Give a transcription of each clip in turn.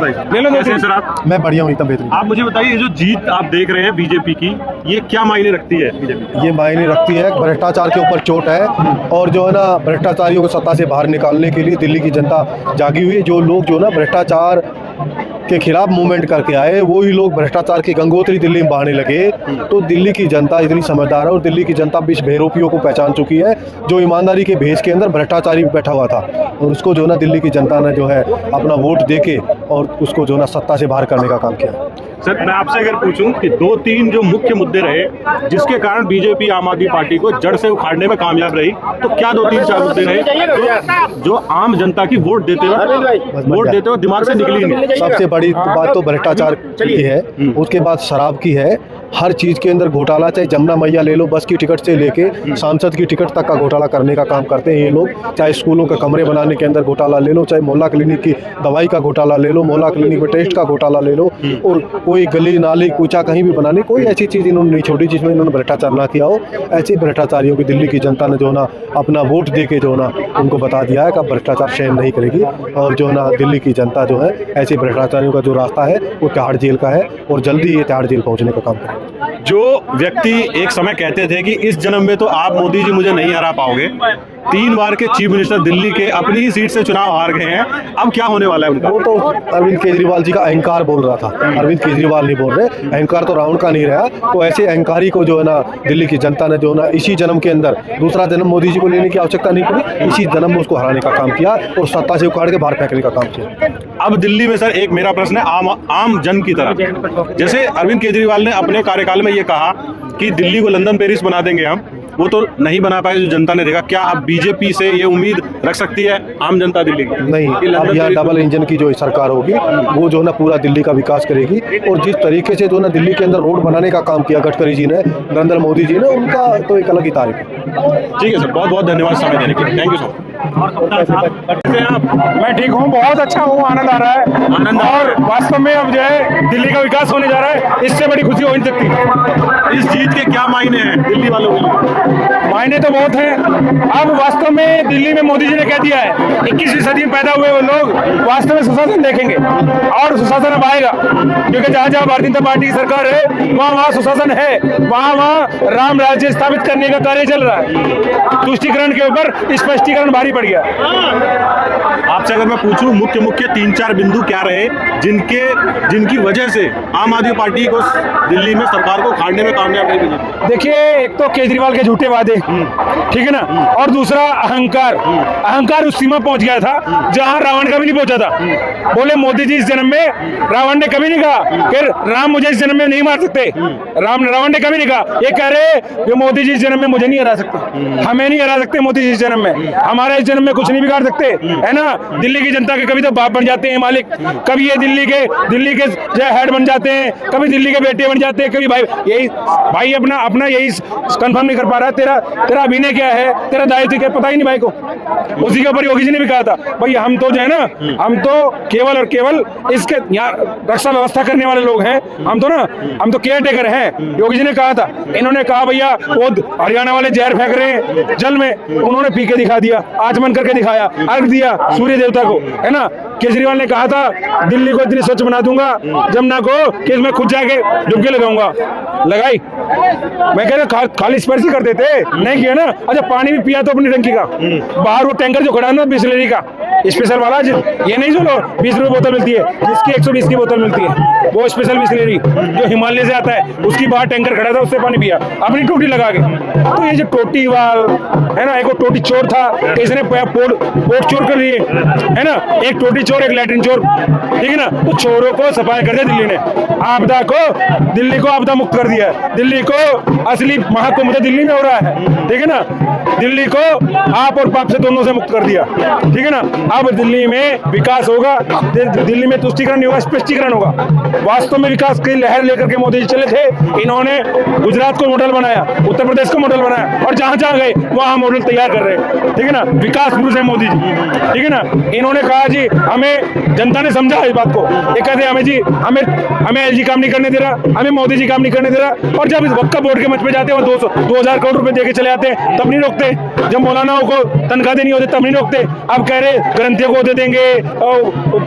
ले लो। कैसे हैं सर आप? मैं बढ़िया हूँ, एकदम बेहतरीन। आप मुझे बताइए, ये जो जीत आप देख रहे हैं बीजेपी की, ये क्या मायने रखती है बीजेपी? ये मायने रखती है, भ्रष्टाचार के ऊपर चोट है और जो है ना भ्रष्टाचारियों को सत्ता से बाहर निकालने के लिए दिल्ली की जनता जागी हुई है। जो लोग जो ना भ्रष्टाचार के खिलाफ मूवमेंट करके आए, वही लोग भ्रष्टाचार की गंगोत्री दिल्ली में बहाने लगे। तो दिल्ली की जनता इतनी समझदार है और दिल्ली की जनता बीच बेरोपियों को पहचान चुकी है। जो ईमानदारी के भेष के अंदर भ्रष्टाचारी बैठा हुआ था और उसको जो ना दिल्ली की जनता ने जो है अपना वोट देके और उसको जो ना सत्ता से बाहर करने का काम किया। सर, मैं आपसे अगर पूछूं कि 2-3 जो मुख्य मुद्दे रहे जिसके कारण बीजेपी आम आदमी पार्टी को जड़ से उखाड़ने में कामयाब रही, तो क्या 2-3-4 मुद्दे रहे जो आम जनता की वोट देते हुए दिमाग से निकली नहीं? सबसे बड़ी बात तो भ्रष्टाचार की है, उसके बाद शराब की है। हर चीज़ के अंदर घोटाला, चाहे जमुना मैया ले लो, बस की टिकट से लेके सांसद की टिकट तक का घोटाला करने का काम करते हैं ये लोग। चाहे स्कूलों के कमरे बनाने के अंदर घोटाला ले लो, चाहे मोहल्ला क्लिनिक की दवाई का घोटाला ले लो, मोहल्ला क्लिनिक में टेस्ट का घोटाला ले लो, और कोई गली नाली कूचा कहीं भी बनाने, कोई ऐसी चीज़ इन्होंने नहीं छोड़ी जिसमें इन्होंने भ्रष्टाचार ना किया हो। ऐसे भ्रष्टाचारियों की दिल्ली की जनता ने जो ना अपना वोट दे के जो ना उनको बता दिया है कि भ्रष्टाचार सहन नहीं करेगी। और जो ना दिल्ली की जनता जो है ऐसे भ्रष्टाचारियों का जो रास्ता है वो तिहाड़ जेल का है और जल्दी ये तिहाड़ जेल पहुँचने का काम करेगा। जो व्यक्ति एक समय कहते थे कि इस जन्म में तो आप मोदी जी मुझे नहीं हरा पाओगे, 3 बार के चीफ मिनिस्टर दिल्ली के अपनी ही सीट से चुनाव हार गए हैं, अब क्या होने वाला है उनका? वो तो अरविंद केजरीवाल जी का अहंकार बोल रहा था, अरविंद केजरीवाल नहीं बोल रहे। अहंकार तो रावण का नहीं रहा। तो ऐसे अहंकारी को जो है ना दिल्ली की जनता ने जो ना इसी जन्म के अंदर, दूसरा जन्म मोदी जी को लेने की आवश्यकता नहीं पड़ी, इसी जन्म में उसको हराने का काम किया और सत्ता से उखाड़ के बाहर फेंकने का काम किया। अब दिल्ली में सर एक मेरा प्रश्न है आम जन की तरह, जैसे अरविंद केजरीवाल ने अपने कार्यकाल में ये कहा कि दिल्ली को लंदन पेरिस बना देंगे हम, वो तो नहीं बना पाए जो जनता ने देखा। क्या अब बीजेपी से ये उम्मीद रख सकती है आम जनता दिल्ली की? नहीं, अब यहाँ डबल इंजन की जो सरकार होगी वो जो ना पूरा दिल्ली का विकास करेगी। और जिस तरीके से जो ना दिल्ली के अंदर रोड बनाने का काम किया गडकरी जी ने, नरेंद्र मोदी जी ने, उनका तो एक अलग ही तारीफ है। ठीक है सर, बहुत बहुत धन्यवाद समय देने के लिए। Thank you sir. आप? मैं ठीक हूँ, बहुत अच्छा हूँ, आनंद आ रहा है। आनंद और वास्तव में अब जो है दिल्ली का विकास होने जा रहा है, इससे बड़ी खुशी हो नहीं सकती। इस जीत के क्या मायने हैं दिल्ली वालों के लिए? मायने तो बहुत हैं। अब वास्तव में दिल्ली में मोदी जी ने कह दिया है 21वीं सदी में पैदा हुए वो लोग वास्तव में सुशासन देखेंगे और सुशासन अब आएगा, क्योंकि जहाँ जहाँ भारतीय जनता पार्टी की सरकार है वहाँ वहाँ सुशासन है, वहाँ वहाँ राम राज्य स्थापित करने का कार्य चल रहा है। तुष्टीकरण के ऊपर स्पष्टीकरण भारी पड़ गया। आपसे अगर मैं पूछूं मुख्य 3-4 बिंदु क्या रहे जिनकी वजह से आम आदमी पार्टी को दिल्ली में सरकार को उखाड़ने में कामयाब नहीं हुई? देखिए, एक तो केजरीवाल के झूठे वादे, ठीक है ना, और दूसरा अहंकार उस सीमा पहुंच गया था जहां रावण कभी नहीं पहुंचा था। बोले मोदी जी इस जन्म में, रावण ने कभी नहीं कहा कि राम मुझे इस जन्म में नहीं मार सकते। रावण ने कभी नहीं कहा, ये कह रहे कि मोदी जी इस जन्म में मुझे नहीं हरा सकते, हमें नहीं हरा सकते मोदी जी इस जन्म में, हमारे इस जन्म में कुछ नहीं बिगाड़ सकते, है ना। दिल्ली की जनता के कभी तो बाप बन जाते हैं मालिक, कभी ये दिल्ली के जो हेड बन जाते हैं, कभी दिल्ली के बेटे बन जाते हैं, कभी भाई अपना यही कंफर्म नहीं कर पा रहा। तेरा अभिनय क्या है, तेरा दायित्व क्या, पता ही नहीं भाई को। उसी के ऊपर योगी जी ने भी कहा था, भाई हम तो जो है ना, हम तो केवल और केवल इसके यहाँ रक्षा व्यवस्था करने वाले लोग हैं, हम तो केयर टेकर हैं। योगी जी ने कहा था, इन्होंने कहा भैया वो हरियाणा वाले जहर फेंक रहे हैं जल में, उन्होंने पी के दिखा दिया, आचमन करके दिखाया, अर्घ दिया सूर्य देवता को, है ना। केजरीवाल ने कहा था दिल्ली को इतनी स्वच्छ बना दूंगा जमुना को कि इसमें खुद जाके डुबकी लगाऊंगा, लगाई। मैं कह रहा खाली स्पर्श ही कर देते, नहीं किया ना। अच्छा, पानी भी पिया तो अपनी टंकी का, बाहर वो टैंकर जो खड़ा है ना बिस्लरी का स्पेशल वाला, ये नहीं जो 20 रुपए बोतल मिलती है, जिसकी 120 की बोतल मिलती है, वो स्पेशल बिस्लरी जो हिमालय से आता है, उसकी बाहर टैंकर खड़ा था, उससे पानी पिया अपनी टोटी लगा के। तो ये जो टोटी वाल है ना, एक वो टोटी चोर था, इसने पोर्ट चोर कर लिए, है ना, एक टोटी चोर, एक लैट्रिन चोर, ठीक है ना। तो चोरों को सफाई कर दिया दिल्ली ने, दिल्ली को आपदा मुक्त कर दिया। दिल्ली को असली महाकुंभ तो दिल्ली में हो रहा है, ठीक है ना। दिल्ली को आप और पाप से दोनों से मुक्त कर दिया, ठीक है ना। अब दिल्ली में विकास होगा, दिल्ली में तुष्टीकरण नहीं होगा, स्पष्टीकरण होगा। वास्तव में विकास की लहर लेकर के मोदी जी चले थे, इन्होंने गुजरात को मॉडल बनाया, उत्तर प्रदेश को मॉडल बनाया, और जहां जहां गए वहां मॉडल तैयार कर रहे हैं, ठीक है ना। विकास पुरुष है मोदी जी, ठीक है ना। इन्होंने कहा जी हम हमें जनता ने समझा इस बात को। ये कहते हमें जी हमें एलजी काम नहीं करने दे रहा, हमें मोदी जी काम नहीं करने दे रहा, और जब इस वक्का बोर्ड के मंच पे जाते हैं 2,000 करोड़ रुपए देके चले आते हैं तब नहीं रोकते, जब मौलानाओं को तनख्वाह देनी होती तब नहीं रोकते। अब कह रहे ग्रंथियों को दे देंगे और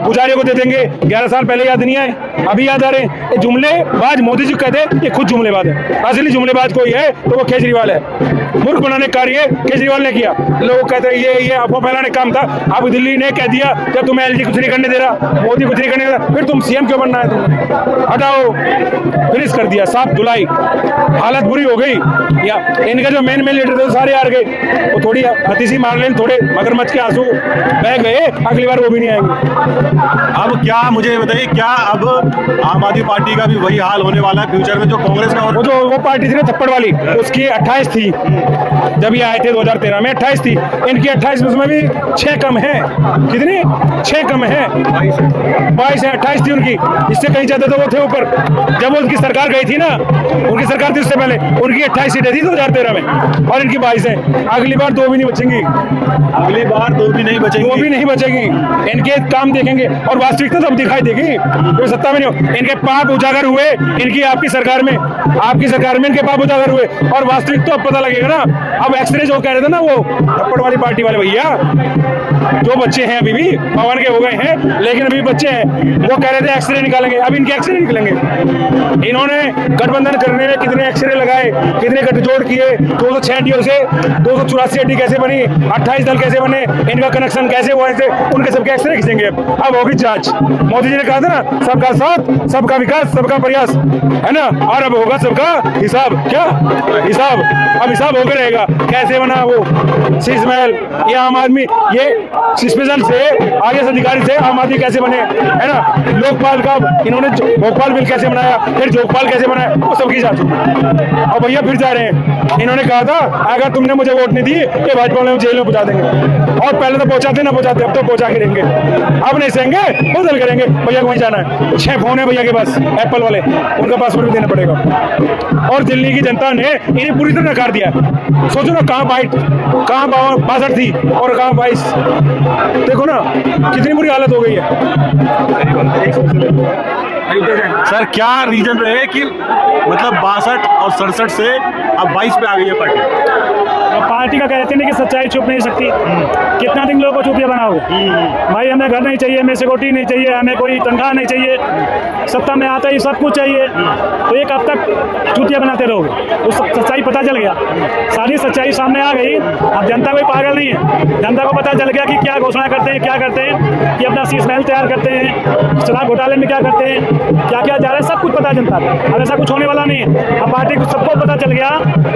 पुजारियों को दे देंगे, 11 साल पहले याद नहीं आए, अभी याद आ रहे हैं। ये जुमलेबाज मोदी जी कहते हैं, ये खुद जुमलेबाज है। असली जुमलेबाज कोई है तो वो केजरीवाल है। मूर्ख बनाने का कार्य केजरीवाल ने किया। लोग कहते हैं ये अफवाह फैलाने का काम था। अब दिल्ली ने कह दिया जब तुम्हें एलजी कुछ नहीं करने दे रहा, मोदी कुछ नहीं करने दे रहा, फिर तुम सीएम क्यों बनना है? तुम हटाओ, फिनिश कर दिया, साफ धुलाई, हालत बुरी हो गई। या इनके जो मेन लीडर थे सारे हार गए, वो थोड़ी हतीसी मार लें, थोड़े मगरमच्छ के आंसू बह गए, अगली बार वो भी नहीं आएंगे। अब क्या मुझे बताइए, क्या अब आम आदमी पार्टी का भी वही हाल होने वाला है फ्यूचर में जो कांग्रेस का? वो पार्टी थी ना थप्पड़ वाली, उसकी 28 थी जब ये आए थे 2013 में, 28 थी। इनकी 28 में भी 6 कम है। कितनी? 6 कम है, 22 है, 28 थी उनकी, इससे कहीं ज्यादा तो वो थे ऊपर। जब उनकी सरकार गई थी ना, उनकी सरकार थी उससे पहले, उनकी 28 सीटें थी 2013 में और इनकी 22 है। अगली बार 2 भी नहीं बचेंगी, अगली बार 2 भी नहीं बचेंगी, 2 भी नहीं बचेगी। इनके काम देखेंगे और वास्तविकता तब दिखाई देगी, कोई सत्ता में नहीं हो। इनके पाप उजागर हुए, इनकी आपकी सरकार में इनके पाप उजागर हुए, और वास्तविक तो अब पता लगेगा ना। अब एक्सरे जो कह रहे थे ना वो थप्पड़ वाली पार्टी वाले भैया, जो बच्चे हैं अभी भी पवन के हो गए हैं लेकिन अभी बच्चे हैं, वो कह रहे थे एक्सरे निकालेंगे, अब इनके एक्सरे निकलेंगे। इन्होंने गठबंधन करने में कितने एक्सरे लगाए, कितने गठजोड़ किए, 206 हड्डियों से 284 हड्डी कैसे बनी, 28 दल कैसे बने, इनका कनेक्शन कैसे हुआ, ऐसे उनके सबके एक्सरे खींचेंगे। अब होगी जांच। मोदी जी ने कहा था ना, सबका साथ, सबका विकास, सबका प्रयास, है ना, और अब होगा सबका हिसाब। क्या हिसाब? अब हिसाब होकर रहेगा, कैसे बना वो शीश महल, ये आम आदमी, ये स्पेशल से आईएएस अधिकारी से आम आदमी कैसे बने, है ना, लोकपाल का इन्होंने भोपाल बिल कैसे बनाया, फिर जोगपाल कैसे बनाया, वो सबकी जांच होगी। और भैया फिर जा रहे हैं, इन्होंने कहा था अगर तुमने मुझे वोट नहीं दी ये भाजपा वाले जेल में पहुंचा देंगे, और पहले तो पहुंचाते ना पहुंचाते, अब तो पहुंचा के रहेंगे, अब नहीं सहेंगे, बदल करेंगे। भैया को वहीं जाना है, 6 फोन है भैया के पास, एप्पल वाले, उनका पासवर्ड भी देना पड़ेगा। और दिल्ली की जनता ने इन्हें पूरी तरह नकार दिया। सोचो ना, कहाँ 62 थी और कहाँ 22, देखो ना कितनी बुरी हालत हो गई है। सर क्या रीजन रहे कि मतलब 62 और 67 से अब 22 पे आ गई है पार्टी का कहते हैं कि सच्चाई छुप नहीं सकती। कितना दिन लोगों को चुपिया बनाओगे? भाई हमें घर नहीं चाहिए, हमें सिक्योरिटी नहीं चाहिए, हमें कोई तनख्वाह नहीं चाहिए, सत्ता में आता ही सब कुछ चाहिए, तो ये कब तक चुतिया बनाते रहोगे? उस सच्चाई पता चल गया, सारी सच्चाई सामने आ गई। अब जनता कोई पागल नहीं है, जनता को पता चल गया कि क्या घोषणा करते हैं, क्या करते हैं, कि अपना शीश महल तैयार करते हैं, शराब घोटाले में क्या करते हैं, क्या क्या जा रहा है, सब कुछ पता जनता को। अब ऐसा कुछ होने वाला नहीं है। अब पार्टी को सबको पता चल गया,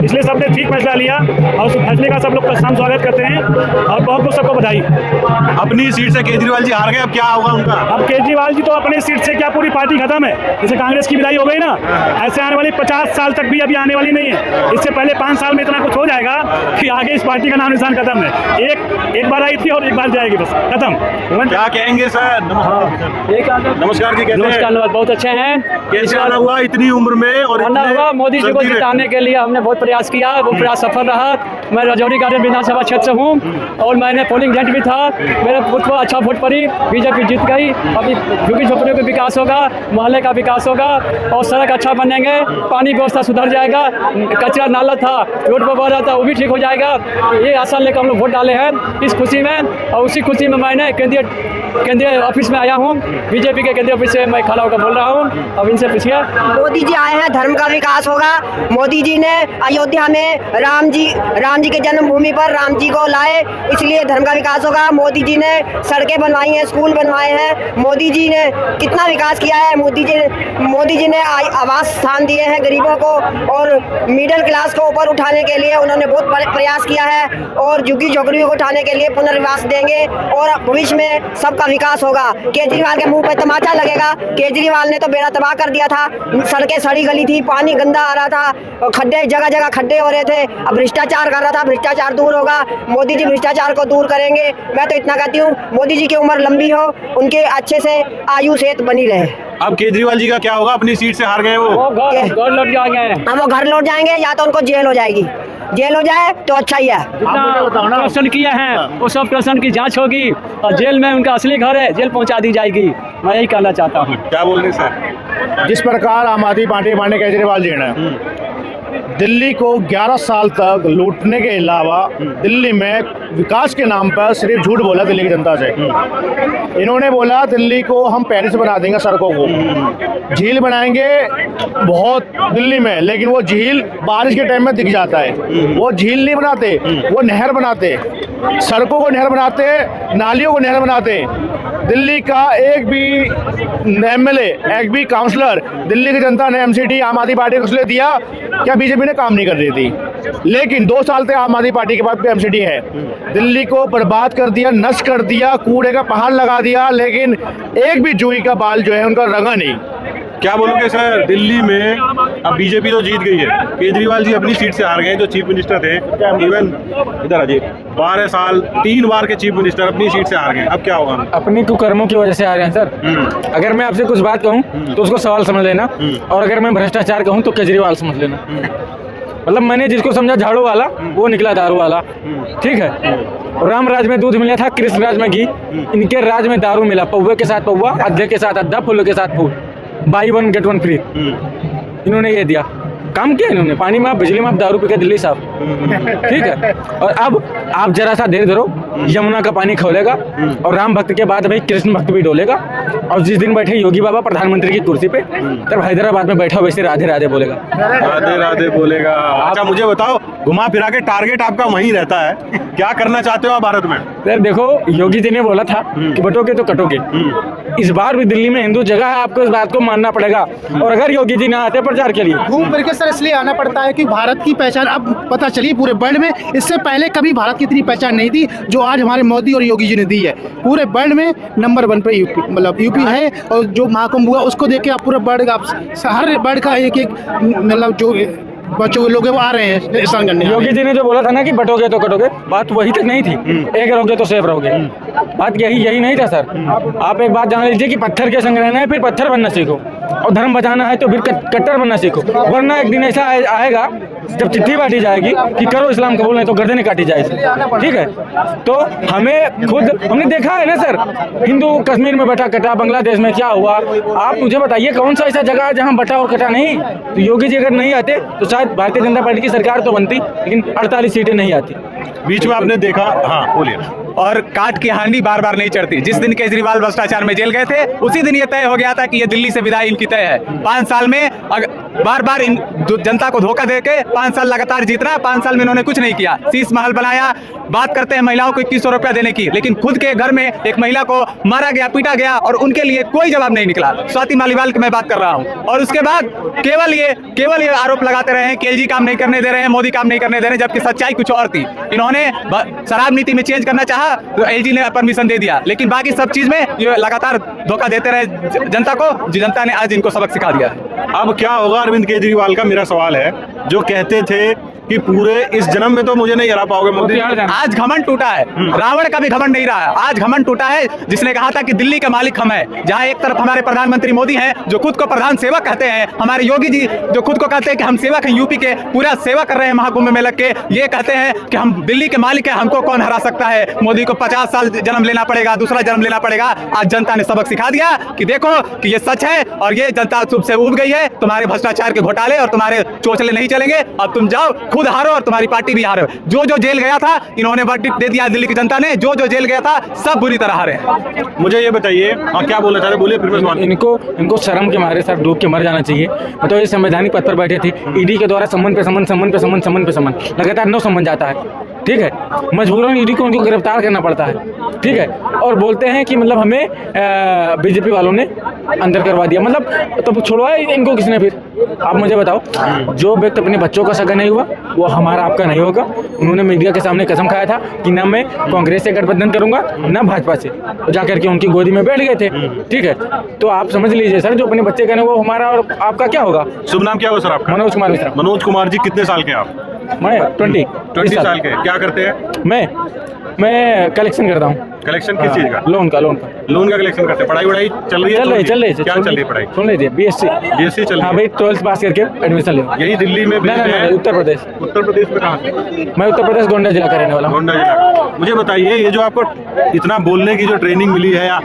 इसलिए सबने ठीक फैसला लिया और उस फैसले का सब लोग का स्वागत करते हैं और बहुत बहुत सबको बधाई। अपनी सीट से केजरीवाल जी हार गए, अब क्या होगा उनका? अब केजरीवाल जी तो अपनी सीट से क्या पूरी पार्टी खत्म है। जैसे कांग्रेस की विदाई हो गई ना, ऐसे आने वाली 50 साल तक भी अभी आने वाली नहीं है। इससे पहले 5 साल में इतना कुछ हो जाएगा कि आगे इस पार्टी का नाम निशान खत्म है। एक बार आई थी और एक बार जाएगी, बस खत्म। क्या कहेंगे सर? नमस्कार जी, कैसे नमस्कार, बहुत अच्छे हैं। कैसे आना हुआ इतनी उम्र में? और आना हुआ मोदी जी को जिताने के लिए हमने बहुत प्रयास किया, वो प्रयास सफल रहा। मैं राजौरी गार्डन विधानसभा क्षेत्र से हूँ और मैंने पोलिंग एजेंट भी था। मेरे वोट को अच्छा वोट पड़ी, बीजेपी जीत गई। अभी झुग्गी झोपड़ियों का विकास होगा, मोहल्ले का विकास होगा और सड़क अच्छा बनेंगे, पानी व्यवस्था सुधर जाएगा, कचरा नाला था रोड पर बह रहा था वो भी ठीक हो जाएगा। ये आशा लेकर हम लोग वोट डाले हैं इस खुशी में, और उसी खुशी में मैंने केंद्रीय ऑफिस में आया हूँ, बीजेपी के केंद्रीय ऑफिस से मैं खड़ा होकर बोल रहा हूँ। अब इनसे पूछिए। मोदी जी आए हैं, धर्म का विकास होगा। मोदी जी ने अयोध्या में राम जी के जन्मभूमि पर राम जी को लाए, इसलिए धर्म का विकास होगा। मोदी जी ने सड़कें बनवाई हैं, स्कूल बनवाए हैं। मोदी जी ने कितना विकास किया है। मोदी जी ने आवास स्थान दिए हैं गरीबों को, और मिडिल क्लास को ऊपर उठाने के लिए उन्होंने बहुत प्रयास किया है, और झुग्गी झोपड़ियों को उठाने के लिए पुनर्वास देंगे और भविष्य में सबका विकास होगा। केजरीवाल के मुंह पे तमाचा लगेगा। केजरीवाल ने तो बेड़ा तबाह कर दिया था, सड़कें सड़ी गली थी, पानी गंदा आ रहा था, खड्डे जगह जगह खड्डे हो रहे थे। अब भ्रष्टाचार कर रहा था, भ्रष्टाचार दूर होगा। मोदी जी भ्रष्टाचार को दूर करेंगे। मैं तो इतना कहती हूँ, मोदी जी की उम्र लंबी हो, उनके अच्छे से आयु सेहत बनी रहे। अब केजरीवाल जी का क्या होगा? अपनी सीट से हार गए वो घर लौट जाएंगे। अब वो घर लौट जाएंगे या तो उनको जेल हो जाएगी। जेल हो जाए तो अच्छा ही है। जितना प्रश्न किए हैं वो सब प्रश्न की जांच होगी और जेल में उनका असली घर है जेल पहुंचा दी जाएगी। मैं यही कहना चाहता हूँ। क्या बोल रहे हैं सर? जिस प्रकार आम आदमी पार्टी माननीय केजरीवाल जी ने दिल्ली को 11 साल तक लूटने के अलावा दिल्ली में विकास के नाम पर सिर्फ झूठ बोला दिल्ली की जनता से। इन्होंने बोला दिल्ली को हम पेरिस बना देंगे, सड़कों को झील बनाएंगे बहुत दिल्ली में, लेकिन वो झील बारिश के टाइम में दिख जाता है। वो झील नहीं बनाते, वो नहर बनाते, सड़कों को नहर बनाते, नालियों को नहर बनाते। दिल्ली का एक भी एमएलए, एक भी काउंसलर दिल्ली की जनता ने एमसीडी आम आदमी पार्टी को इसलिए दिया क्या बीजेपी ने काम नहीं कर रही थी, लेकिन 2 साल से आम आदमी पार्टी के पास भी एमसीडी है। दिल्ली को बर्बाद कर दिया, नष्ट कर दिया, कूड़े का पहाड़ लगा दिया, लेकिन एक भी जूही का बाल जो है उनका रंगा नहीं। क्या बोलोगे सर? दिल्ली में अब बीजेपी तो जीत गई है, केजरीवाल जी अपनी सीट से हार गए जो चीफ मिनिस्टर थे। इवन इधर अजय 12 साल 3 बार के चीफ मिनिस्टर अपनी सीट से हार गए। अब क्या होगा? अपनी कुकर्मों की वजह से आ रहे हैं सर। अगर मैं आपसे कुछ बात कहूँ तो उसको सवाल समझ लेना, और अगर मैं भ्रष्टाचार कहूँ तो केजरीवाल समझ लेना। मतलब मैंने जिसको समझा झाड़ू वाला वो निकला दारू वाला, ठीक है। राम राज में दूध मिला था, कृष्ण राज में घी, इनके राज में दारू मिला, पौवे के साथ पौवा, अद्धे के साथ अद्धा, फूलों के साथ फूल, बाई 1 गेट 1 फ्री। इन्होंने ये दिया, काम किया इन्होंने। पानी में आप, बिजली में आप, दारू पी के दिल्ली साफ, ठीक है। और अब आप जरा सा धीरे धरो, यमुना का पानी खोलेगा और राम भक्त के बाद भाई कृष्ण भक्त भी डोलेगा। और जिस दिन बैठे योगी बाबा प्रधानमंत्री की कुर्सी पे, तब हैदराबाद में बैठा वैसे राधे राधे बोलेगा, राधे राधे बोलेगा। अच्छा मुझे बताओ, घुमा फिरा के टारगेट आपका वहीं रहता है, क्या करना चाहते हो आप भारत में? सर देखो, योगी जी ने बोला था कि बटोगे तो कटोगे। इस बार भी दिल्ली में हिंदू जगह है, आपको इस बात को मानना पड़ेगा। और अगर योगी जी ना आते प्रचार के लिए, घूम फिर के सर इसलिए आना पड़ता है कि भारत की पहचान अब पता चली पूरे वर्ल्ड में। इससे पहले कभी भारत की इतनी पहचान नहीं थी जो आज हमारे मोदी और योगी जी ने दी है। पूरे वर्ल्ड में नंबर 1 पे यूपी, मतलब यूपी है। और जो महाकुंभ हुआ उसको देख के आप पूरे वर्ल्ड का, हर वर्ल्ड का एक मतलब जो बच्चों के लोग वो आ रहे हैं स्नान करने। योगी जी ने जो बोला था ना कि बटोगे तो कटोगे, बात वही तक नहीं थी। एक रहोगे तो सेफ रहोगे, बात यही नहीं था सर। आप एक बात जान लीजिए कि पत्थर के संग रहना है, फिर पत्थर बनना सीखो, और धर्म बचाना है तो फिर कट्टर बनना सीखो। वरना एक दिन ऐसा आएगा जब चिट्ठी बांटी जाएगी कि करो इस्लाम कबूल, नहीं तो गर्दनें काटी जाएगी, ठीक है। तो हमें खुद, हमने देखा है ना सर, हिंदू कश्मीर में बटा कटा, बांग्लादेश में क्या हुआ। आप मुझे बताइए कौन सा ऐसा जगह है जहाँ बटा और कटा नहीं। तो योगी जी अगर नहीं आते तो शायद भारतीय जनता पार्टी की सरकार तो बनती, लेकिन 48 सीटें नहीं आती। बीच में आपने देखा, हाँ बोलिए। और काट की हांडी बार बार नहीं चढ़ती। जिस दिन केजरीवाल भ्रष्टाचार में जेल गए थे उसी दिन ये तय हो गया था कि ये दिल्ली से विदाई इनकी तय है। 5 साल में बार बार इन जनता को धोखा देके 5 साल लगातार जीतना, 5 साल में इन्होंने कुछ नहीं किया। शीश महल बनाया, बात करते हैं महिलाओं को 2100 रुपया देने की, लेकिन खुद के घर में एक महिला को मारा गया, पीटा गया और उनके लिए कोई जवाब नहीं निकला। स्वाति मालीवाल की मैं बात कर रहा हूँ। और उसके बाद केवल ये आरोप लगाते रहे हैं कि एलजी काम नहीं करने दे रहे हैं, मोदी काम नहीं करने दे रहे हैं, जबकि सच्चाई कुछ और थी। इन्होंने शराब नीति में चेंज करना चाहा तो एलजी ने परमिशन दे दिया, लेकिन बाकी सब चीज में ये लगातार धोखा देते रहे जनता को, जनता ने आज इनको सबक सिखा दिया। अब क्या होगा अरविंद केजरीवाल का, मेरा सवाल है। जो कहते थे कि पूरे इस जन्म में तो मुझे नहीं हरा पाओगे मोदी, आज घमंड टूटा है। रावण का भी घमंड नहीं रहा है, आज घमंड टूटा है। जिसने कहा था कि दिल्ली का मालिक हम है, जहां एक तरफ हमारे प्रधानमंत्री मोदी हैं जो खुद को प्रधान सेवक कहते हैं, हमारे योगी जी जो खुद को कहते हैं कि हम सेवक हैं, यूपी के पूरा सेवा कर रहे हैं महाकुंभ में लग के, ये कहते हैं कि हम दिल्ली के मालिक हैं, हमको कौन हरा सकता है। मोदी को 50 साल जन्म लेना पड़ेगा, दूसरा जन्म लेना पड़ेगा। आज जनता ने सबक सिखा दिया कि देखो कि ये सच है, और ये जनता चुप से उब गई है। तुम्हारे भ्रष्टाचार के घोटाले और तुम्हारे चोचले नहीं चलेंगे। अब तुम जाओ, खुद हारो और तुम्हारी पार्टी भी हारे। जो जेल गया था इन्होंने वर्डिक्ट दे दिया, दिल्ली की जनता ने जो जेल गया था सब बुरी तरह हारे। मुझे ये बताइए, हाँ क्या बोलना चाहते, बोलिए फिर मैं सवाल। इनको शर्म के मारे सर डूब के मर जाना चाहिए। मतलब ये संवैधानिक पद पर बैठे थे, ईडी के द्वारा सम्मन पे सम्मन लगातार 9 सम्मन जाता है, ठीक है। मजबूरन ईडी को उनको गिरफ्तार करना पड़ता है, ठीक है। और बोलते हैं कि मतलब हमें बीजेपी वालों ने अंदर करवा दिया। मतलब तो छोड़वाए इनको किसने? फिर आप मुझे बताओ, जो व्यक्ति अपने बच्चों का सगा नहीं हुआ वो हमारा आपका नहीं होगा। उन्होंने मीडिया के सामने कसम खाया था कि ना मैं कांग्रेस से गठबंधन करूंगा ना भाजपा से, जाकर के उनकी गोदी में बैठ गए थे, ठीक है। तो आप समझ लीजिए सर, जो अपने बच्चे का वो हमारा और आपका क्या होगा। शुभ नाम क्या होगा सर आपका? मनोज कुमार मिश्रा। मनोज कुमार जी, कितने साल के आप? मैं 20 साल के। क्या करते हैं? मैं कलेक्शन करता हूँ। कलेक्शन किस चीज का? लोन का लोन का कलेक्शन करते हैं। पढ़ाई वढ़ाई चल रही है? चल रही है क्या चल रही है पढ़ाई? सुन लीजिए बीएससी चल हाँ रही भाई 12th पास करके एडमिशन ले यही दिल्ली में नहीं उत्तर प्रदेश में कहाँ से? मैं उत्तर प्रदेश गोंडा जिला का रहने वाला हूँ। गोंडा जिला। मुझे बताइए ये जो आपको इतना बोलने की जो ट्रेनिंग मिली है या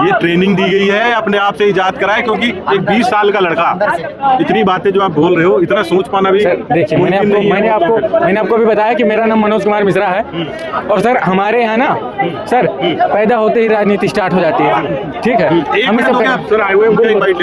ये ट्रेनिंग दी गई है अपने आप से इजाद कराए? क्योंकि एक 20 साल का लड़का इतनी बातें जो आप बोल रहे हो इतना सोच पाना भी देखिए मैंने आपको भी बताया कि मेरा नाम मनोज कुमार मिश्रा है और सर हमारे यहाँ ना सर पैदा होते ही राजनीति स्टार्ट हो जाती है। ठीक है एक मिनट हो गया, सर आए हुए हैं, मुझे एक बाइट